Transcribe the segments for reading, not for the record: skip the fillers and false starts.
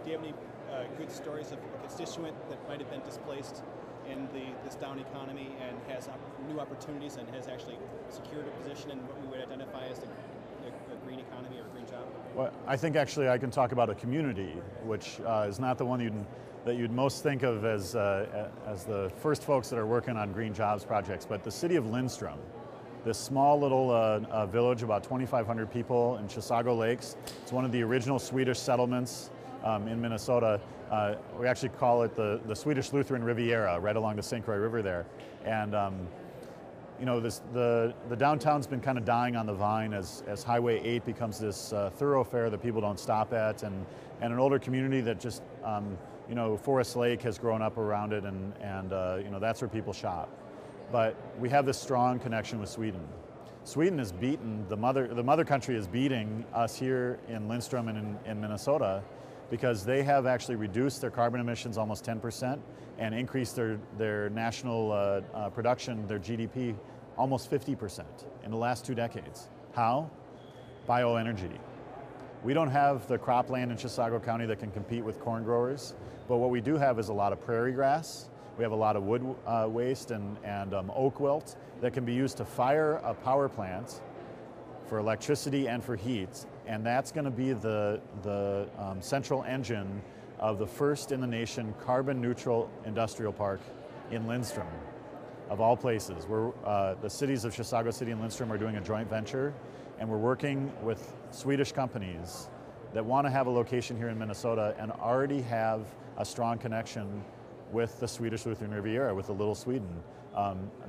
Do you have any good stories of a constituent that might have been displaced in this down economy and has new opportunities and has actually secured a position in what we would identify as a green economy or a green job? Well, I think actually I can talk about a community, which is not the one that you'd most think of as the first folks that are working on green jobs projects, but the city of Lindstrom, this small little village, about 2,500 people in Chisago Lakes. It's one of the original Swedish settlements in Minnesota. We actually call it the Swedish Lutheran Riviera, right along the St. Croix River there. And you know, the downtown's been kind of dying on the vine as Highway 8 becomes this thoroughfare that people don't stop at, and an older community that just, you know, Forest Lake has grown up around it, and you know, that's where people shop. But we have this strong connection with Sweden. Sweden has beaten, the mother country is beating us here in Lindstrom and in Minnesota, because they have actually reduced their carbon emissions almost 10% and increased their national production, their GDP, almost 50% in the last 2 decades. How? Bioenergy. We don't have the cropland in Chisago County that can compete with corn growers, but what we do have is a lot of prairie grass. We have a lot of wood waste and oak wilt that can be used to fire a power plant for electricity and for heat, and that's going to be the central engine of the first in the nation carbon neutral industrial park in Lindstrom, of all places. The cities of Chisago City and Lindstrom are doing a joint venture, and we're working with Swedish companies that want to have a location here in Minnesota and already have a strong connection with the Swedish Lutheran Riviera, with the Little Sweden.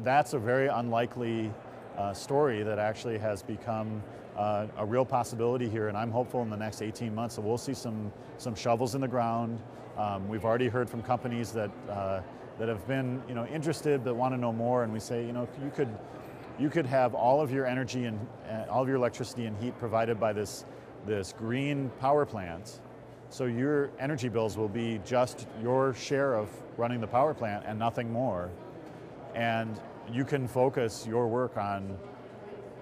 That's a very unlikely story that actually has become a real possibility here, and I'm hopeful in the next 18 months that we'll see some shovels in the ground. We've already heard from companies that have been, you know, interested, but want to know more, and we say, you know, you could have all of your energy and all of your electricity and heat provided by this green power plant, so your energy bills will be just your share of running the power plant and nothing more. And you can focus your work on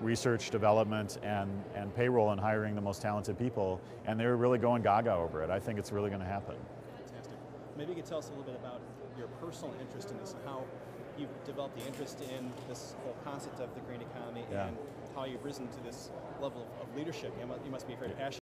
research, development, and payroll and hiring the most talented people. And they're really going gaga over it. I think it's really going to happen. Fantastic. Maybe you could tell us a little bit about your personal interest in this and how you've developed the interest in this whole concept of the green economy, and how you've risen to this level of leadership. You must be very passionate.